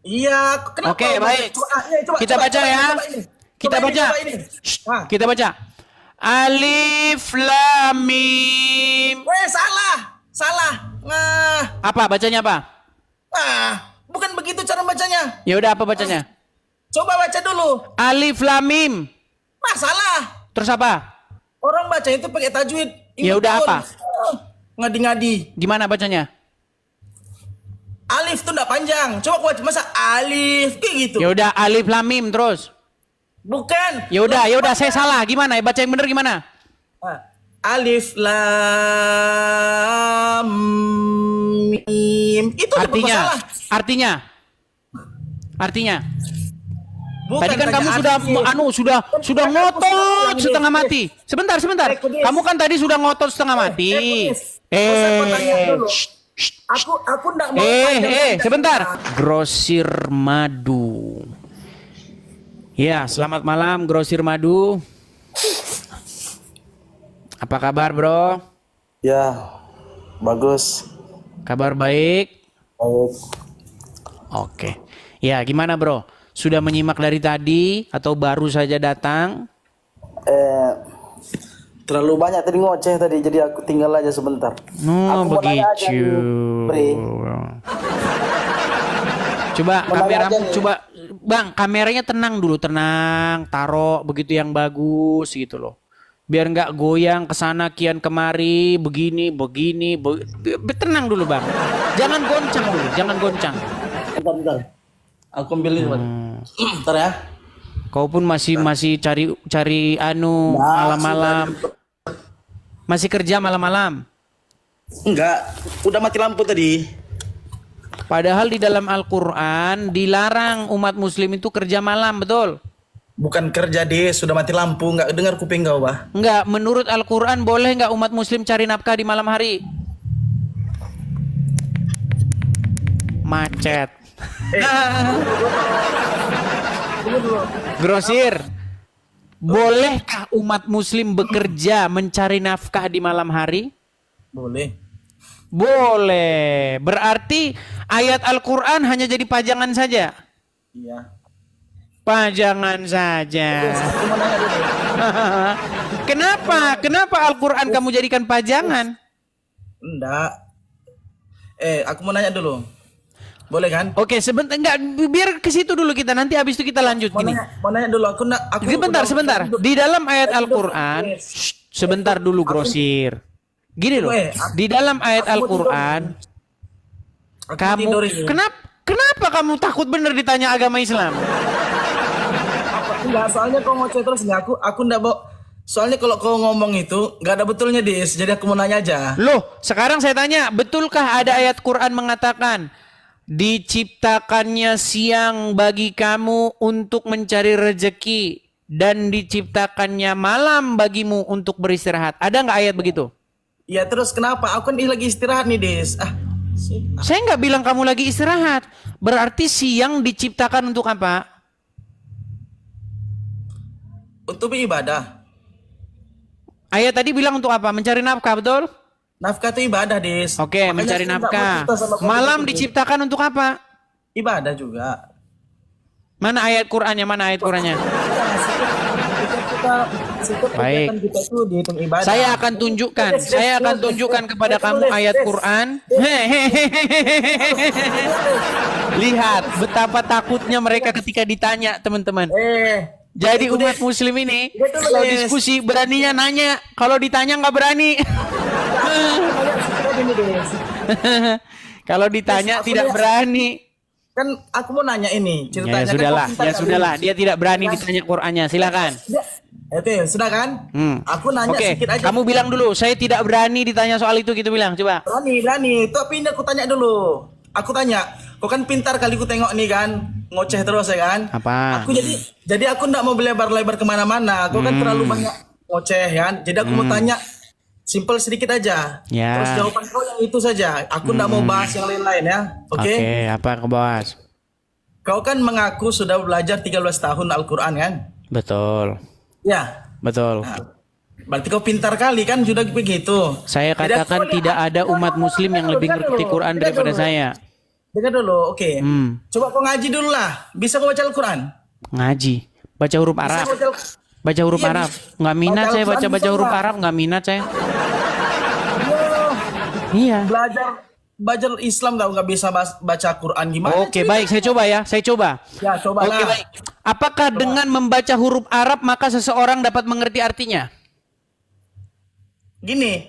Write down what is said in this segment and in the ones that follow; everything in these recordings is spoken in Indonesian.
Iya, kenapa? Oke, baik. Kita baca ya. Kita baca. Kita baca. Alif Lam Mim. Weh, salah. Salah. Nah, Apa bacanya apa? bukan begitu cara bacanya. Ya udah apa bacanya? Coba baca dulu. Alif Lam Mim. Salah. Terus apa? Orang baca itu pakai tajwid. Ya udah apa? Ngadi-ngadi. Gimana bacanya? Alif tuh enggak panjang. Coba aku baca masa alif kayak gitu. Ya udah Alif Lam Mim terus. Bukan. Ya udah saya salah. Gimana? Baca yang bener gimana? Alif lam mim. Itu Artinya, salah. artinya. Bukan, Tadi kan tanya kamu artinya. sudah ngotot setengah mati. Sebentar. Kudis. Kamu kan tadi sudah ngotot setengah mati. Kudis. Aku tanya dulu. Aku enggak mau panjang-panjang. Sebentar. Grosir madu. Ya, selamat malam Grosir Madu. Apa kabar, Bro? Ya, bagus. Kabar baik? Baik. Oke. Ya, gimana, Bro? Sudah menyimak dari tadi atau baru saja datang? Terlalu banyak tadi ngoceh tadi, jadi aku tinggal aja sebentar. Oh, Aku mau nanya aja begitu. nih, Bre. Coba Mau nanya kameramu, aja nih. coba Bang, kameranya tenang dulu, tenang, taruh begitu yang bagus gitu loh. Biar nggak goyang kesana kian kemari, begini, tenang dulu Bang. Jangan goncang dulu, jangan goncang. Bentar. Aku ambil ini, Bentar ya. Kau pun masih cari malam-malam. Masih kerja malam-malam. Enggak, udah mati lampu tadi. Padahal di dalam Al-Quran dilarang umat muslim itu kerja malam, betul? Bukan kerja deh, sudah mati lampu, nggak dengar kuping kau, Bah. Enggak, menurut Al-Quran boleh nggak umat muslim cari nafkah di malam hari? Macet. Grosir, bolehkah umat muslim bekerja mencari nafkah di malam hari? Boleh. Boleh. Berarti ayat Al-Quran hanya jadi pajangan saja? Iya. Pajangan saja. Kenapa Al-Quran kamu jadikan pajangan? Enggak. Aku mau nanya dulu. Boleh kan? Oke, sebentar, enggak, biar ke situ dulu kita, nanti habis itu kita lanjut gini. Mau nanya dulu. Aku Sebentar. Di dalam ayat Al-Quran, sebentar dulu Grosir. Gini loh, di dalam ayat Al-Quran, kamu kenapa kamu takut bener ditanya agama Islam? Enggak, soalnya kau ngoceh terus nih. Aku enggak mau. Soalnya kalau kau ngomong itu enggak ada betulnya, Dis. Jadi aku mau nanya aja. Loh, sekarang saya tanya, betulkah ada ayat Quran mengatakan diciptakannya siang bagi kamu untuk mencari rezeki dan diciptakannya malam bagimu untuk beristirahat? Ada nggak ayat begitu? Ya terus kenapa? Aku kan lagi istirahat nih, Dis. Saya nggak bilang kamu lagi istirahat. Berarti siang diciptakan untuk apa? Untuk beribadah. Ayat tadi bilang untuk apa? Mencari nafkah, betul? Nafkah itu ibadah, Dis. Oke, Makanya mencari aku nggak mau nafkah. cerita sama kau Malam begitu, Dis. diciptakan untuk apa? Ibadah juga. Mana ayat Qurannya? Mana ayat Qurannya? Baik. Kita itu dihitung ibadah. Saya akan tunjukkan kepada kamu ayat Quran. Lihat betapa takutnya mereka ketika ditanya, teman-teman. Jadi umat muslim ini kalau diskusi beraninya nanya, kalau ditanya nggak berani. Kalau ditanya tidak berani. Kan aku mau nanya ini ceritanya. Ya sudahlah, dia tidak berani ditanya Qurannya. Silakan. Oke, sudah kan? Aku nanya Oke, sedikit aja. kamu bilang dulu, saya tidak berani ditanya soal itu, gitu bilang, coba. Berani. Tapi ini aku tanya dulu. Aku tanya, kau kan pintar kali ku tengok nih kan, ngoceh terus ya kan? Apa? Aku jadi aku ndak mau belebar-lebar kemana-mana. Kau kan terlalu banyak ngoceh kan? Jadi aku mau tanya, simple sedikit aja. Ya. Terus jawaban kau yang itu saja. Aku ndak mau bahas yang lain-lain ya. Oke? Oke, apa yang kau bahas? Kau kan mengaku sudah belajar 13 tahun Al-Quran kan? Betul. Ya. Betul. Nah, berarti kau pintar kali kan sudah begitu. Saya katakan tidak ada umat muslim yang lebih ngerti Quran daripada saya. Dengar dulu, oke. Coba kau ngaji dulu lah. Bisa kau baca Al-Quran? Ngaji. Baca huruf Bisa Arab. kau baca Baca huruf Iya, Arab. bisa. Nggak minat Baca saya Al-Quran baca-baca bisa huruf nggak? Arab. Nggak minat saya. Iya. Iya. Belajar Islam nggak bisa baca Quran gimana? Oke, baik. Saya coba ya. Saya coba. Ya, coba Oke, lah. baik. Apakah dengan membaca huruf Arab maka seseorang dapat mengerti artinya? Gini,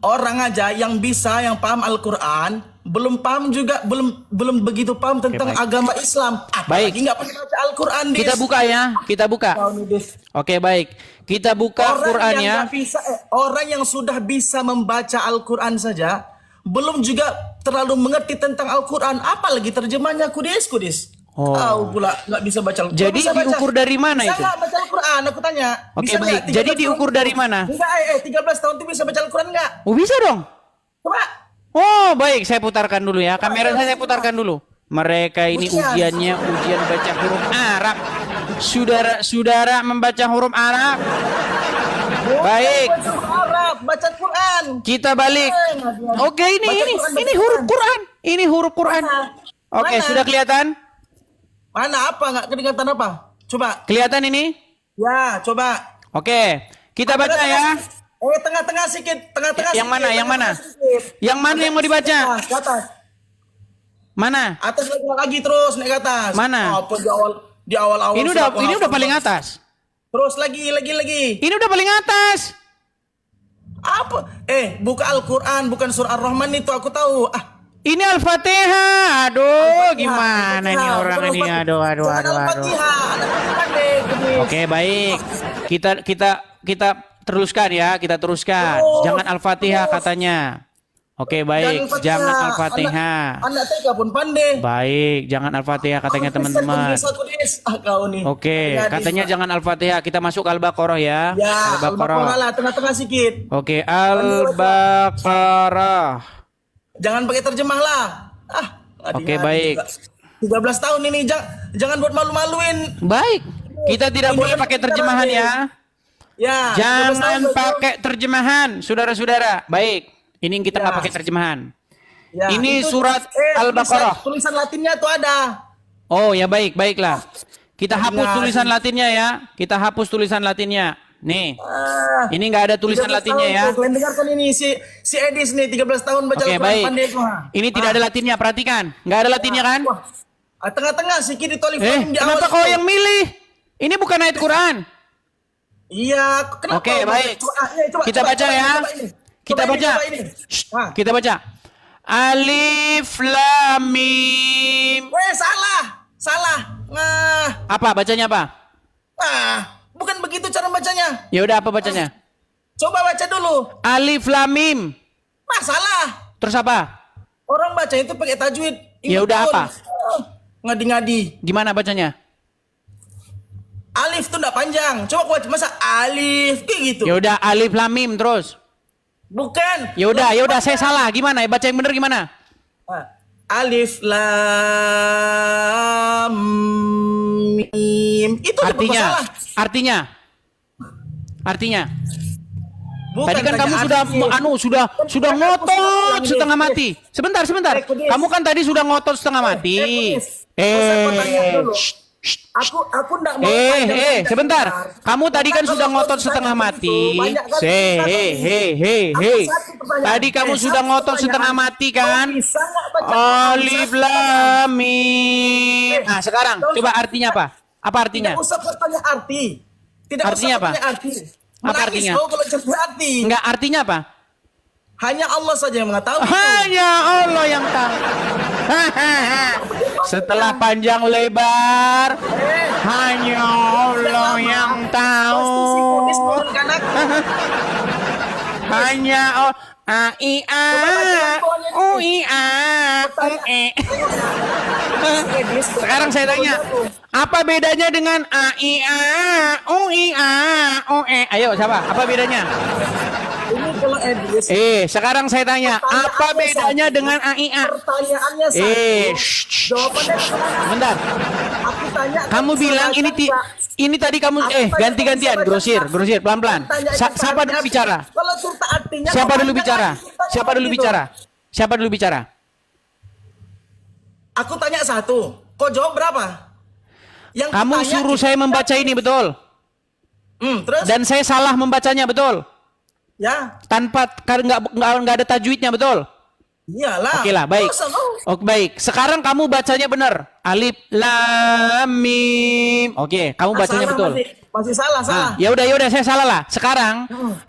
orang aja yang yang paham Al-Quran, belum paham juga, belum begitu paham tentang baik. agama Islam. Baik. Apalagi nggak pernah baca Al-Quran, Dis. Kita buka ya. Kita buka. Kau nih, Dis. Oke, baik. Kita buka Orang Quran yang ya. nggak bisa, orang yang sudah bisa membaca Al-Quran saja, belum juga terlalu mengerti tentang Al-Quran, apalagi terjemahnya, Kudis. Oh. Kau pula nggak bisa baca Al-Quran. Jadi diukur dari mana bisa itu? nggak baca Al-Quran? Aku tanya. Oke, Bisa baik. nggak? 13 Jadi diukur tahun dari mana? Enggak, 13 tahun itu bisa baca Al-Quran nggak? Oh, bisa dong. Coba. Oh, baik. Saya putarkan dulu ya. Kamera saya putarkan dulu. Mereka ini ujiannya ujian baca huruf Arab. Saudara-saudara membaca huruf Arab. Baik. Baca Arab, baca Quran. Kita balik. Oke, ini huruf Quran. Ini huruf Quran. Oke, Mana? sudah kelihatan? Mana apa? Nggak kelihatan apa? Coba. Kelihatan ini? Ya, coba. Oke, kita baca ya. Tengah-tengah sedikit. Tengah-tengah Yang sedikit, mana? Yang mana? tengah-tengah sedikit. Yang mana yang mau dibaca? Ke atas. Mana? Atas lagi terus naik ke atas. Mana? Apa di awal-awal. Ini udah paling atas. Terus lagi. Ini udah paling atas. Apa? Buka Al-Quran, bukan surah Ar-Rahman itu aku tahu. Ini Al-Fatihah. Aduh, Al-Fatihah, gimana nih Al-Fatihah, orang bukan ini? Al-Fatihah. Aduh. Jangan Al-Fatihah, anak-anak gede. Oke, baik. Kita teruskan ya, kita teruskan. Terus, Jangan Al-Fatihah terus. katanya. Oke, baik. Jangan Al-Fatihah. Anak TK pun pandai. Baik, jangan Al-Fatihah katanya teman-teman. Kau nih. Oke, katanya jangan Al-Fatihah. Kita masuk Al-Baqarah ya. Ya, Al-Baqarah. Al-Baqarah lah, tengah-tengah sedikit. Oke, Al-Baqarah. Jangan pakai terjemah lah. Oke, baik. 13 tahun ini jangan buat malu-maluin. Baik. Kita tidak Ini boleh kan pakai kita terjemahan lagi. ya. Ya. 13 tahun Jangan baru. pakai terjemahan, saudara-saudara. Baik. Ini kita nggak Ya. pakai terjemahan. Ya, Ini itu- surat Al-Baqarah. Tulisan Latinnya tuh ada. Oh ya baiklah. Kita hapus Nah, tulisan Latinnya ya. Kita hapus tulisan Latinnya. Nih. Ah, Ini nggak ada tulisan 13 Latinnya tahun ya. tuh. Kalian dengarkan ini si Edis nih 13 tahun baca Oke, Al-Quran baik. pandai tuh. Ini tidak ada Latinnya, perhatikan. Nggak ada Latinnya kan? Wah, tengah-tengah sedikit di Tolifim di awal. Kenapa kau itu. yang milih? Ini bukan ayat Quran. Iya, kenapa? Oke, baik. Coba, Kita baca ya. ini. Kita Coba ini, baca. coba ini. Ah. Kita baca. Alif Lam Mim. Salah. Nah, Apa bacanya apa? bukan begitu cara bacanya. Ya udah apa bacanya? Coba baca dulu. Alif Lam Mim. Salah. Terus apa? Orang baca itu pakai tajwid. Ya Ingat udah betul. apa? Ngadi-ngadi. Gimana bacanya? Alif tuh enggak panjang. Coba kau baca masa alif kayak gitu. Ya udah Alif Lam Mim terus. Bukan. Ya udah saya salah. Gimana? Baca yang bener gimana? Alif lam mim. Itu Artinya, salah. artinya. Bukan Tadi kan tanya kamu sudah arti. sudah ngotot setengah mati. Sebentar. Kudis. Kamu kan tadi sudah ngotot setengah mati. Kudis. Usah kau tanya dulu. Aku enggak mau panjang-panjang. Sebentar. Kamu tadi kan sudah ngotot setengah mati. Hei. Tadi kamu sudah ngotot setengah mati kan? Alif Lam Mim. Nah, sekarang coba artinya apa? Apa artinya? Tidak usah kau tanya arti. Tidak Artinya usah kau apa? tanya arti. Apa Menangis artinya? kau kalau cari arti. Enggak, artinya apa? Hanya Allah saja yang mengetahui. Hanya Allah yang tahu. Setelah panjang lebar, hanya Allah yang tahu. Pasti si Kudis menurut anak. Hanya Allah. A I A U I A U E. Sekarang saya tanya, apa bedanya dengan A I A U I A U E? Ayo, siapa? Apa bedanya? Ini kalau Edis. Sekarang saya tanya, apa bedanya dengan A I A? Pertanyaannya satu. Jawabannya kemana? Bentar. Aku tanya. Kamu bilang ini tadi kamu ganti-gantian grosir pelan-pelan. Siapa dulu bicara? Kalau cerita artinya Siapa dulu kepanjangan, bicara? kita Siapa dulu gitu. bicara? Siapa dulu bicara? Aku tanya satu, kau jawab berapa? Yang Kamu kutanya suruh saya membaca ini, betul? terus? Dan saya salah membacanya, betul? Ya, Tanpa nggak ada tajwidnya, betul? iyalah. Oke lah, baik. Masa kau? Oke, baik. Sekarang kamu bacanya benar. Alif lam mim. Oke, kamu bacanya Salah, betul. Masih salah, salah. Ya udah saya salah lah. Sekarang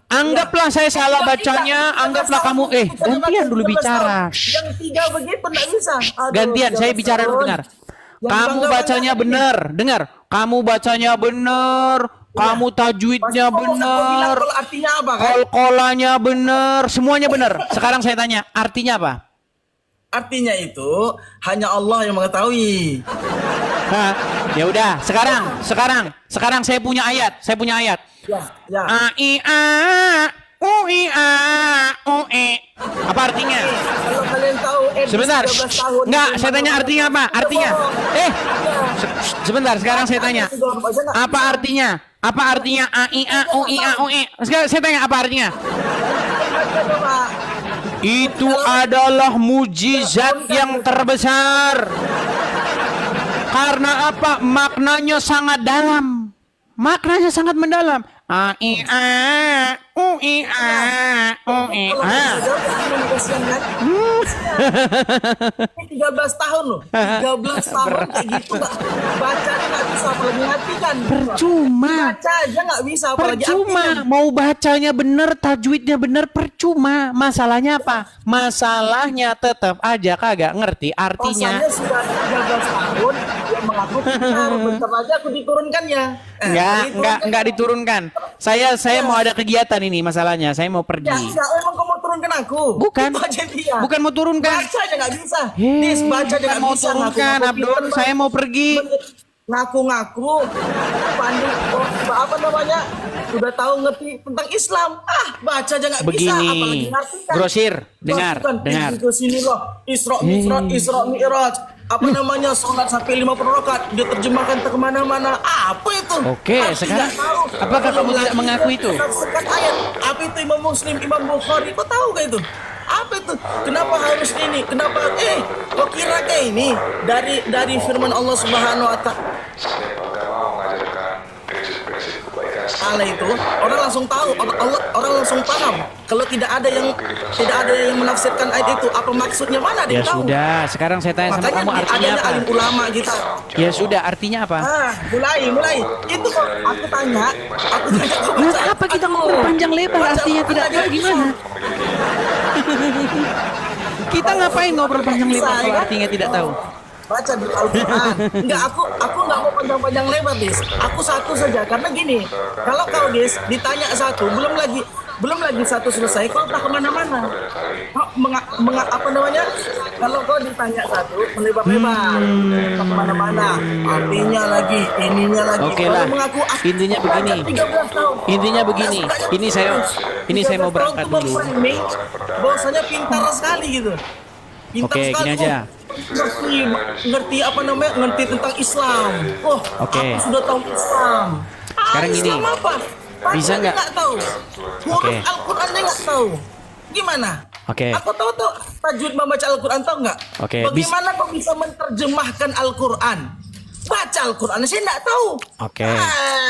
anggaplah saya salah bacanya, anggaplah kamu gantian dulu bicara. Yang 3 begitu enggak bisa. Aduh, Gantian, saya 13 bicara dulu tahun. dengar. Yang Kamu bangga-bangga bacanya ini. benar, dengar. Kamu bacanya benar, kamu tajwidnya Pasti kau bilang benar, kalau artinya apa kan? kol-kolannya benar, semuanya benar. Sekarang saya tanya, artinya apa? Artinya itu hanya Allah yang mengetahui. Hah? Ya udah, sekarang saya punya ayat, Ya, ya. A I A U I A U E. Apa artinya? Kalau kalian tahu Sebentar. 13 tahun. Enggak, saya tanya artinya apa? Artinya. Sebentar, sekarang saya tanya. Apa artinya? Apa artinya A I A U I A U E? Sekarang saya tanya apa artinya? Itu adalah mujizat yang terbesar. Karena apa? Maknanya sangat dalam. Maknanya sangat mendalam. A I A U I A U E. Ini 13 tahun loh. 13 tahun kayak gitu nggak bacanya nggak bisa apalagi ngartikan. Percuma. Baca aja nggak bisa apalagi Percuma, artikan. mau bacanya bener, tajwidnya bener, percuma. Masalahnya apa? Masalahnya tetap aja kagak ngerti artinya. Pasalnya sudah 13 tahun dia mengaku pintar. Bentar aja aku diturunkannya. Enggak diturunkan. Saya mau ada kegiatan ini masalahnya. Saya mau Ya pergi. enggak, emang kamu mau turunkan aku? Bukan. Itu aja dia. Bukan mau turunkan. Baca aja nggak bisa. Dis, baca aja Bukan nggak mau bisa. turunkan, Ngaku-ngaku Abdul. pintar, Saya mau pergi. ngaku-ngaku pandai apa namanya udah tahu ngerti tentang Islam baca aja nggak bisa apalagi Begini, ngartikan. Grosir, dengar, Bukan, dengar. ke sini loh Isra Mi'raj apa namanya sholat sampai 50 rakaat dia terjemahkan ke kemana-mana apa itu? Oke, Aku sekarang tidak tahu. apakah kamu Belum tidak lagi mengaku itu? menafsirkan ayat apa itu Imam Muslim Imam Bukhari kau tahu gak itu? Apa itu? Kenapa harus ini? Kenapa? Kau kira kayak ini dari firman Allah Subhanahu Wa Taala itu orang langsung tahu, orang langsung paham. Kalau tidak ada yang menafsirkan ayat itu apa maksudnya mana dia Ya tahu. sudah, sekarang saya tanya sama Makanya kamu artinya adanya apa? alim ulama kita. Ya sudah, artinya apa? Mulai. Itu kok aku tanya kau Buat baca. apa kita Aku ngobrol panjang lebar baca artinya tidak aja tahu gimana? Kita ngapain ngobrol panjang Bisa, lebar kalau ya? artinya tidak tahu? Baca di Al-Quran. Enggak, aku nggak mau panjang-panjang lebar, Dis. Aku satu saja. Karena gini, kalau kau, Dis, ditanya satu, belum lagi satu selesai, kau tak kemana-mana. Apa namanya? Kalau kau ditanya satu, melebar-lebar, tak kemana-mana. Artinya lagi, ininya lagi. Oke Kalau lah. mengaku, Intinya begini. 13 tahun. Intinya begini. Ini saya mau 13 tahun berangkat tuh dulu. memframing bahwasanya pintar sekali gitu. Pintar Oke, sekali. gini aja. Ngerti apa namanya? Ngerti tentang Islam. Oh, Oke. aku sudah tahu Islam. Sekarang Islam gini. apa? Bisa nggak? Nggak tahu. Huruf Oke. Al-Qurannya nggak tahu. Gimana? Oke. Aku tahu tuh tajwid membaca Al-Quran tahu nggak? Oke, Bagaimana kok bisa menerjemahkan Al-Quran? Baca Al-Quran saya nggak tahu. Oke.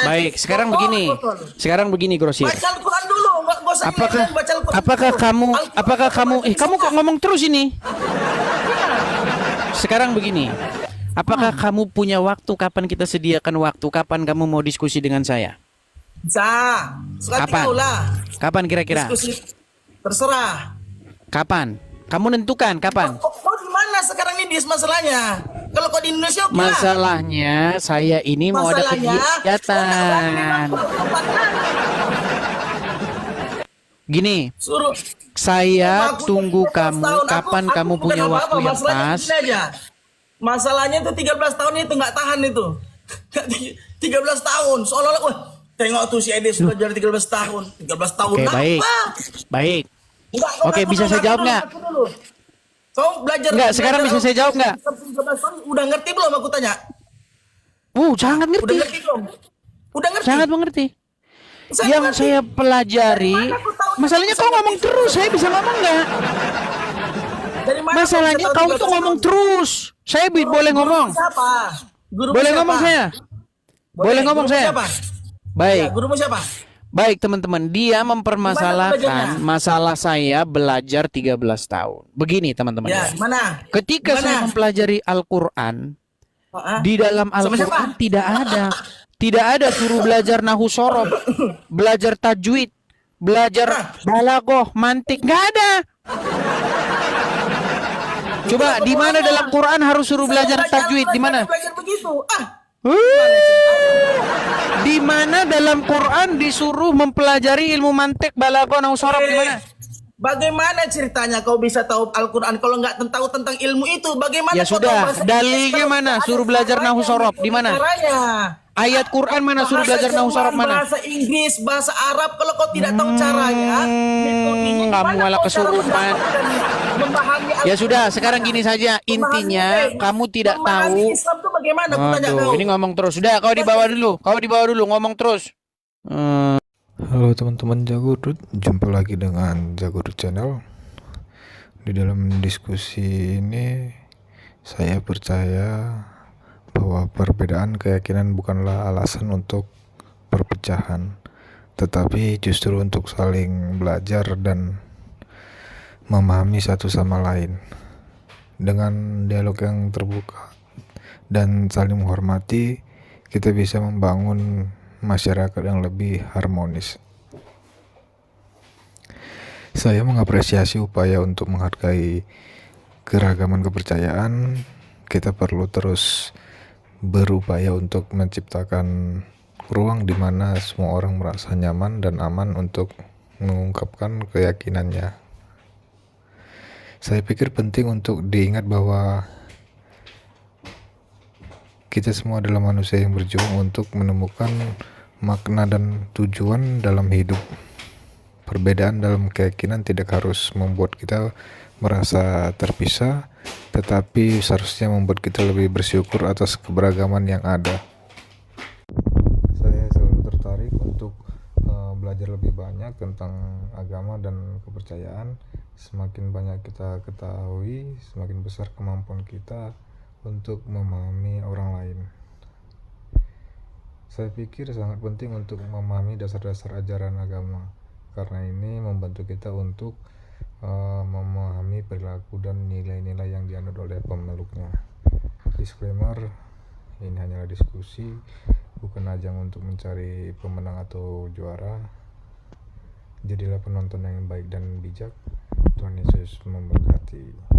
Baik, sekarang begini. Sekarang begini, Grosir. Baca Al-Quran dulu, nggak usah Apakah baca Al-Quran. apakah dulu. kamu Al-Quran kamu kok ngomong terus ini? Sekarang begini. Apakah kamu punya waktu? Kapan kita sediakan waktu? Kapan kamu mau diskusi dengan saya? Bisa. Suka Kapan? tahu lah. Kapan kira-kira? Diskusi. Terserah. Kapan? Kamu nentukan kapan? Kau di mana sekarang ini Dis masalahnya? Kalau kau di Indonesia oke lah. Masalahnya saya ini mau ada kegiatan. Gini, Suruh. saya Aku tunggu 13 kamu tahun. kapan Aku kamu bukan punya apa-apa. waktu yang Masalahnya pas. gini aja. Masalahnya itu 13 tahun itu nggak tahan itu. 13 tahun. Seolah-olah, wah, tengok tuh si Ede sudah jadi 13 tahun. 13 tahun Oke, apa? baik. Baik. Enggak, kau Oke, ngaku bisa dulu, saya jawab ngaku nggak? dulu, ngaku dulu. Kau belajar. Nggak, sekarang bisa saya jawab nggak? 13 tahun udah ngerti belum aku tanya? Sangat Udah ngerti. ngerti belum? Udah ngerti? Sangat mengerti. Saya Yang ngerti. saya pelajari, Dari mana aku tahu masalahnya bisa kau ngomong ngerti? terus, saya bisa ngomong nggak? Dari mana Masalahnya bisa tahu kau 13 tuh ngomong tahun? terus. Saya boleh ngomong. Siapa? Gurumu Boleh siapa? ngomong saya. Boleh ngomong Gurumu saya. Siapa? Ya, Baik. gurumu siapa? Baik teman-teman, dia Gimana mempermasalahkan belajarnya? masalah saya belajar 13 tahun. Begini teman-teman Ya, ya. gimana? Ketika saya Gimana? mempelajari Al-Quran, Ah, di dalam sama siapa? Al-Quran tidak ada suruh belajar nahu sorof, belajar tajwid, belajar balagoh, mantik, nggak ada. Coba di mana dalam Quran harus suruh Saya belajar tajwid? Di mana? Belajar begitu. Di mana dalam Quran disuruh mempelajari ilmu mantik, balagoh, nahu sorof? Di mana? Bagaimana ceritanya kau bisa tahu Al-Quran kalau nggak tahu tentang ilmu itu? Bagaimana Ya kau sudah, tahu bahasa dalilnya Inggris kalau mana? tidak ada Suruh belajar caranya, nahu sorof. Di mana? caranya? Ayat Quran mana suruh Bahasa belajar nahu Jerman, sorof mana? bahasa Inggris, bahasa Arab, kalau kau tidak tahu caranya, metodenya Kamu gimana malah kau cara kesurupan. memahami Ya Al-Quran? sudah, sekarang gini saja. Intinya kamu tidak memahami tahu. Islam itu bagaimana? Aku tanya Aduh, kau. ini ngomong terus. Sudah, kau dibawa dulu. Kau dibawa dulu, ngomong terus. Halo teman-teman Jagurut, jumpa lagi dengan Jagurut Channel. Di dalam diskusi ini saya percaya bahwa perbedaan keyakinan bukanlah alasan untuk perpecahan, tetapi justru untuk saling belajar dan memahami satu sama lain. Dengan dialog yang terbuka dan saling menghormati, kita bisa membangun masyarakat yang lebih harmonis. Saya mengapresiasi upaya untuk menghargai keragaman kepercayaan. Kita perlu terus berupaya untuk menciptakan ruang di mana semua orang merasa nyaman dan aman untuk mengungkapkan keyakinannya. Saya pikir penting untuk diingat bahwa kita semua adalah manusia yang berjuang untuk menemukan makna dan tujuan dalam hidup. Perbedaan dalam keyakinan tidak harus membuat kita merasa terpisah, tetapi seharusnya membuat kita lebih bersyukur atas keberagaman yang ada. Saya selalu tertarik untuk belajar lebih banyak tentang agama dan kepercayaan. Semakin banyak kita ketahui, semakin besar kemampuan kita untuk memahami orang lain. Saya pikir sangat penting untuk memahami dasar-dasar ajaran agama, karena ini membantu kita untuk memahami perilaku dan nilai-nilai yang dianut oleh pemeluknya. Disclaimer, ini hanyalah diskusi, bukan ajang untuk mencari pemenang atau juara. Jadilah penonton yang baik dan bijak. Tuhan Yesus memberkati.